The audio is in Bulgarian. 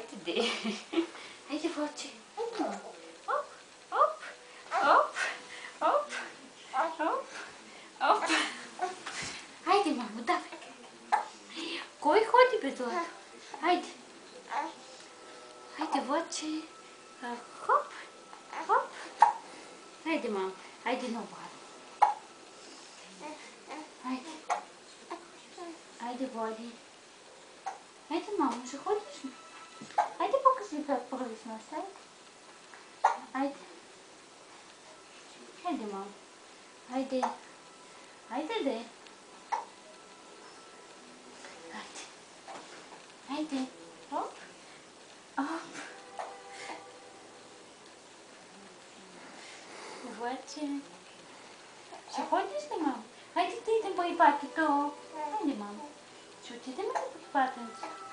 Haydi de. Haydi Fatih. Haydi mama. Hop. Hop. Hop. Hop. Hop. Hop. Haydi mama давай. Кой ходи бе Злато? Хайде. Хайде, Владче. Хоп. Хоп. Хайде, мам. Хайде на обратно. Хайде. Хайде, Влади. Хайде, мама, ще ходиш ли? Хайде, покажи как правиш на сайт. Хайде. Хайде, мам. Хайде. Хайде, де. Хайде. Хайде. Оп. Оп. Владче. Ще ходиш ли, мам? Хайде да идем по ипатито. Хайде, мам. Ще отидем ли по ипатенци?